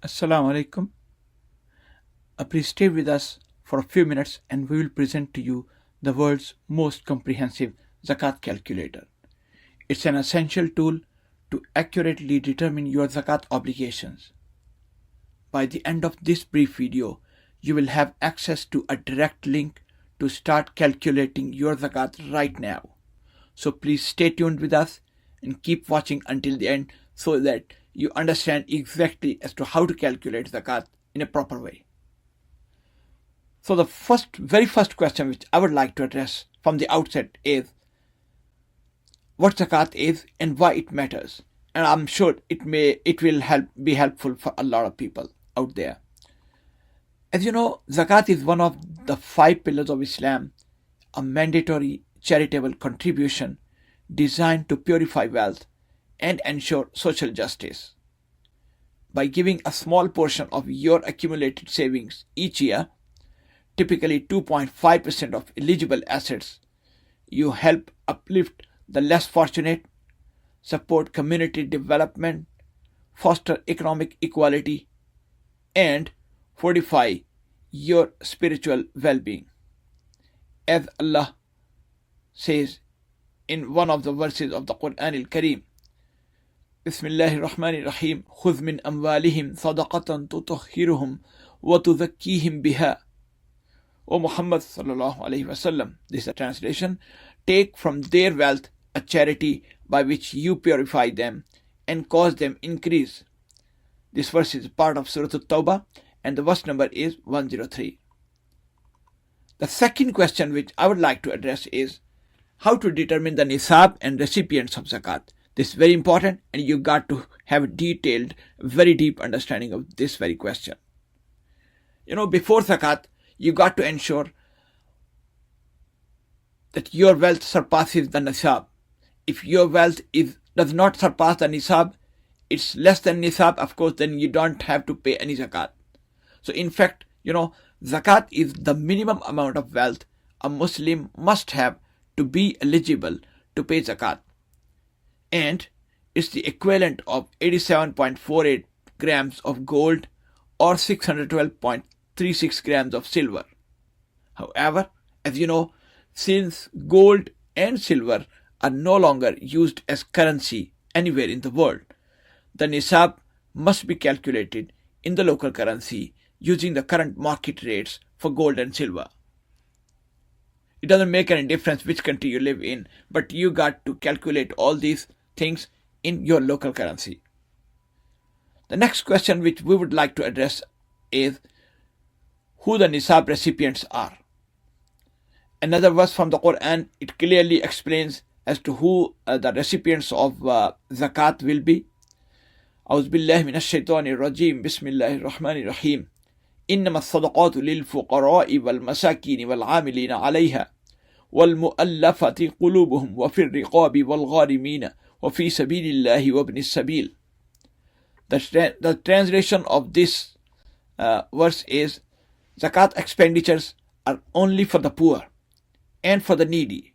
Assalamu alaikum. Please stay with us for a few minutes and we will present to you the world's most comprehensive zakat calculator. It's an essential tool to accurately determine your zakat obligations. By the end of this brief video, you will have access to a direct link to start calculating your zakat right now. So please stay tuned with us and keep watching until the end so that you understand exactly as to how to calculate zakat in a proper way. So the very first question which I would like to address from the outset is what zakat is and why it matters. And I'm sure it will be helpful for a lot of people out there. As you know, zakat is one of the 5 pillars of Islam, a mandatory charitable contribution designed to purify wealth and ensure social justice. By giving a small portion of your accumulated savings each year, typically 2.5% of eligible assets, you help uplift the less fortunate, support community development, foster economic equality, and fortify your spiritual well being. As Allah says in one of the verses of the Quran al Kareem, Bismillahir Rahmanir Rahim, خذ من أموالهم صدقة تطهرهم وتزكيهم بها. O Muhammad sallallahu alaihi wasallam, this is a translation, take from their wealth a charity by which you purify them and cause them increase. This verse is part of Surah At-Tawbah and the verse number is 103. The second question which I would like to address is how to determine the nisab and recipients of zakat. This is very important and you got to have a detailed, very deep understanding of this very question. Before zakat, you got to ensure that your wealth surpasses the nisab. If your wealth does not surpass the nisab, it's less than nisab, of course, then you don't have to pay any zakat. So in fact, zakat is the minimum amount of wealth a Muslim must have to be eligible to pay zakat. And it's the equivalent of 87.48 grams of gold or 612.36 grams of silver. However, as you know, since gold and silver are no longer used as currency anywhere in the world, the nisab must be calculated in the local currency using the current market rates for gold and silver. It doesn't make any difference which country you live in, but you got to calculate all these things in your local currency. The next question which we would like to address is who the nisab recipients are. Another verse from the Quran, it clearly explains as to who the recipients of zakat will be. أعوذ بالله من الشيطان الرجيم بسم الله الرحمن الرحيم إنما الصدقات للفقراء والمساكين والعاملين عليها والمؤلفة قلوبهم وفي الرقاب والغارمين وفي سبيل الله وابن السبيل. The translation of this verse is zakat expenditures are only for the poor and for the needy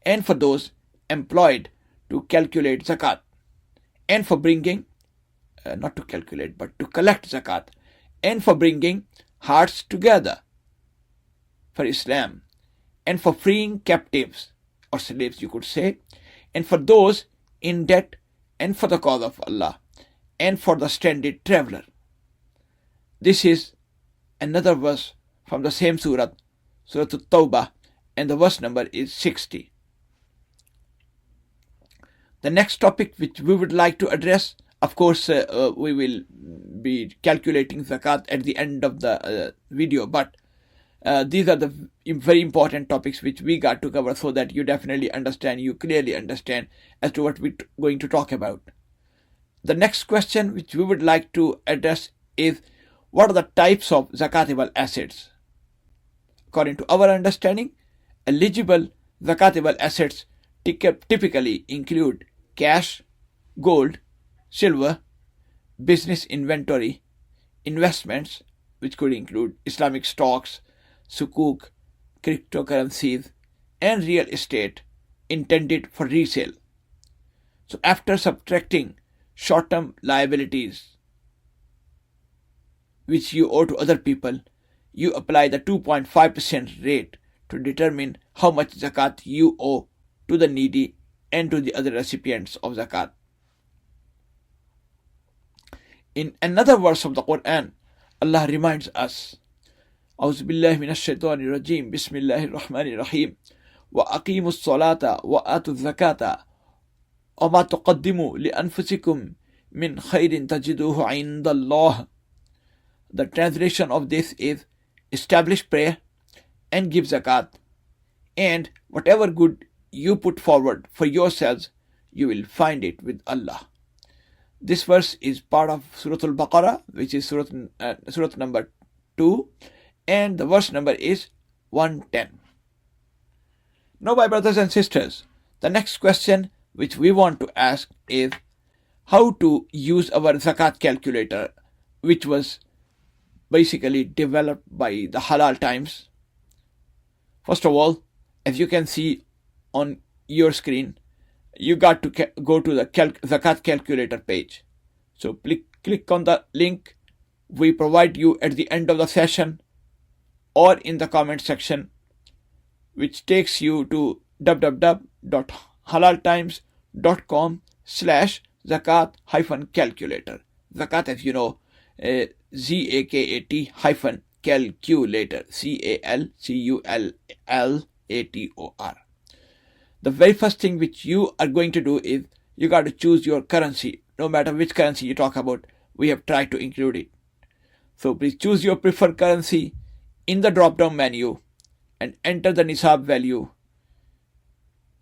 and for those employed to calculate zakat and for bringing not to calculate but to collect zakat and for bringing hearts together for Islam and for freeing captives or slaves, you could say, and for those in debt and for the cause of Allah and for the stranded traveler. This is another verse from the same surah, Surah At-Tawbah, and the verse number is 60. The next topic which we would like to address, of course, we will be calculating zakat at the end of the video, but these are the very important topics which we got to cover so that you definitely understand, you clearly understand as to what we're going to talk about. The next question which we would like to address is what are the types of zakatable assets? According to our understanding, eligible zakatable assets typically include cash, gold, silver, business inventory, investments, which could include Islamic stocks, sukuk, cryptocurrencies, and real estate intended for resale. So after subtracting short-term liabilities, which you owe to other people, you apply the 2.5% rate to determine how much zakat you owe to the needy and to the other recipients of zakat. In another verse of the Quran, Allah reminds us, أعوذ بالله من الشيطان الرجيم بسم الله الرحمن الرحيم وأقيموا الصلاة وآتوا الزكاة وما تقدموا لأنفسكم من خير تجدوه عند الله. The translation of this is, establish prayer and give zakat, and whatever good you put forward for yourselves, you will find it with Allah. This verse is part of Surah Al-Baqarah, which is Surah number 2, and the verse number is 110. Now, my brothers and sisters, the next question which we want to ask is how to use our zakat calculator, which was basically developed by the Halal Times. First of all, as you can see on your screen, you got to go to the zakat calculator page. So click on the link we provide you at the end of the session or in the comment section, which takes you to www.halaltimes.com/zakat-calculator. Zakat, as you know, ZAKAT-calculator, CALCULLATOR. The very first thing which you are going to do is you got to choose your currency. No matter which currency you talk about, we have tried to include it. So please choose your preferred currency in the drop down menu and enter the nisab value.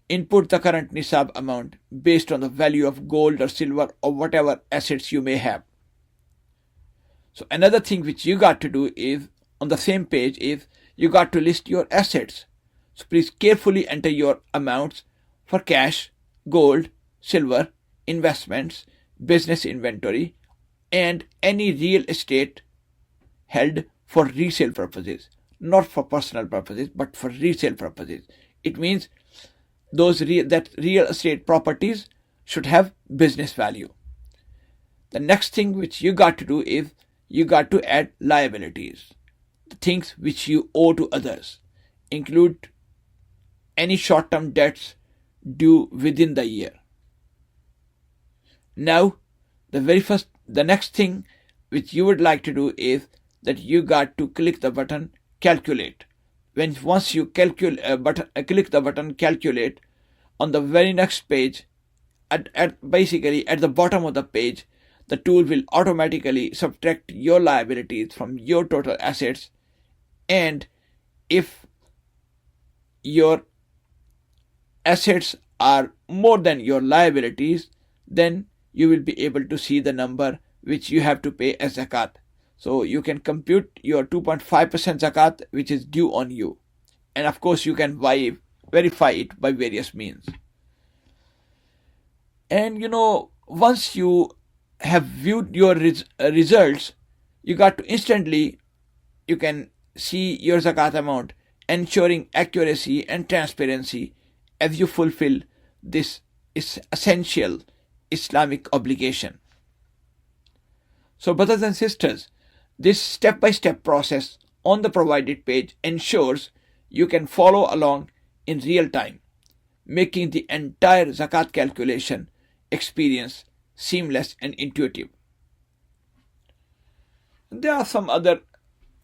Input the current nisab amount based on the value of gold or silver or whatever assets you may have. So another thing which you got to do is, on the same page, is you got to list your assets. So please carefully enter your amounts for cash, gold, silver, investments, business inventory, and any real estate held for resale purposes. Not for personal purposes, but for resale purposes. It means that real estate properties should have business value. The next thing which you got to do is you got to add liabilities. The things which you owe to others include any short-term debts due within the year. Now, the next thing which you would like to do is that you got to click the button calculate. Once you click the button calculate, on the very next page, basically at the bottom of the page, the tool will automatically subtract your liabilities from your total assets, and if your assets are more than your liabilities, then you will be able to see the number which you have to pay as zakat. So you can compute your 2.5% zakat which is due on you. And of course you can verify it by various means. And once you have viewed your results, you can see your zakat amount, ensuring accuracy and transparency as you fulfill this essential Islamic obligation. So brothers and sisters, this step-by-step process on the provided page ensures you can follow along in real time, making the entire zakat calculation experience seamless and intuitive. There are some other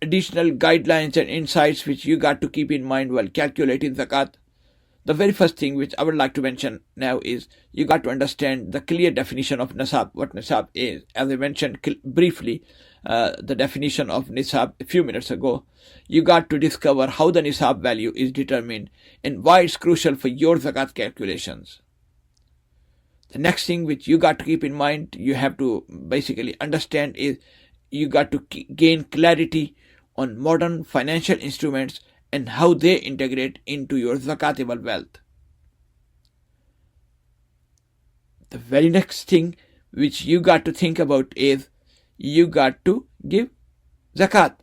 additional guidelines and insights which you got to keep in mind while calculating zakat. The very first thing which I would like to mention now is you got to understand the clear definition of nisab, what nisab is. As I mentioned briefly, the definition of nisab a few minutes ago, you got to discover how the nisab value is determined and why it's crucial for your zakat calculations. The next thing which you got to keep in mind, you have to basically understand is you got to gain clarity on modern financial instruments and how they integrate into your zakatable wealth. The very next thing which you got to think about is you got to give zakat.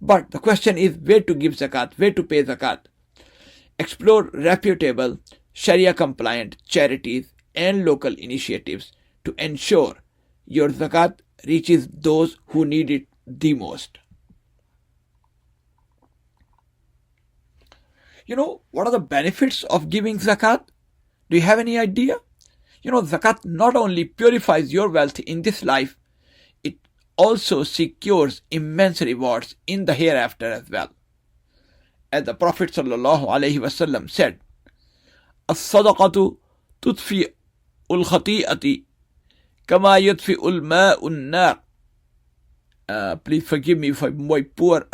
But the question is where to give zakat, where to pay zakat. Explore reputable, Sharia-compliant charities and local initiatives to ensure your zakat reaches those who need it the most. What are the benefits of giving zakat? Do you have any idea? Zakat not only purifies your wealth in this life, it also secures immense rewards in the hereafter as well. As the Prophet ﷺ said, "As-sadaqatu tudfi ul-khati'ati kama yudfi ul-ma'un nar." Please forgive me for my poor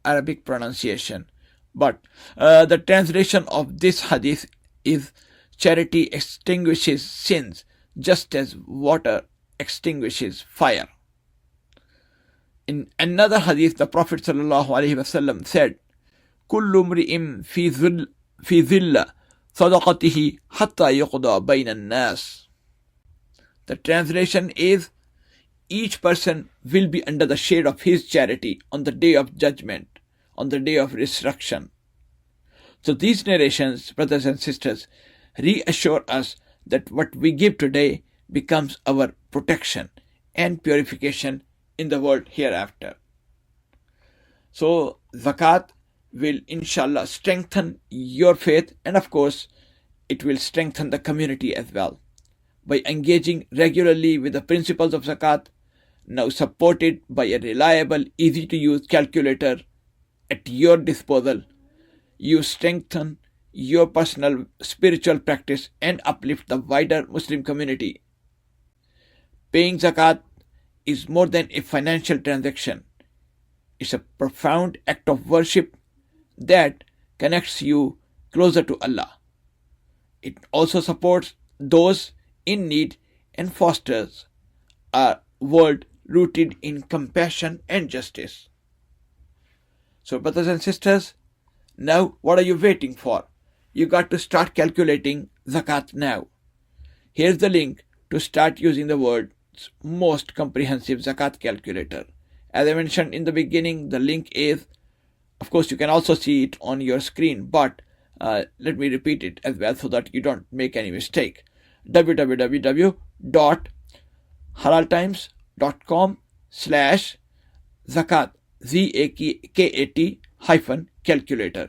Arabic pronunciation. But the translation of this hadith is, charity extinguishes sins just as water extinguishes fire. In another hadith, the Prophet ﷺ said, "Kullu mri'im fi zilla sadaqatihi hatta yuqda bayna an-nas." The translation is, each person will be under the shade of his charity on the day of judgment, on the day of resurrection. So these narrations, brothers and sisters, reassure us that what we give today becomes our protection and purification in the world hereafter. So zakat will inshallah strengthen your faith, and of course it will strengthen the community as well. By engaging regularly with the principles of zakat, now supported by a reliable, easy to use calculator at your disposal, you strengthen your personal spiritual practice and uplift the wider Muslim community. Paying zakat is more than a financial transaction. It's a profound act of worship that connects you closer to Allah. It also supports those in need and fosters a world rooted in compassion and justice. So, brothers and sisters, now what are you waiting for? You got to start calculating zakat now. Here's the link to start using the world's most comprehensive zakat calculator. As I mentioned in the beginning, the link is, of course, you can also see it on your screen, but let me repeat it as well so that you don't make any mistake. www.halaltimes.com/zakat, ZAKAT calculator.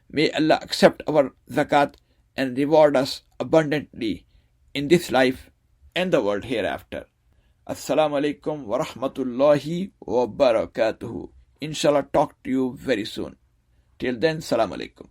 May Allah accept our zakat and reward us abundantly in this life and the world hereafter. Assalamu alaikum wa rahmatullahi wa barakatuhu. Inshallah, talk to you very soon. Till then, Assalamu alaikum.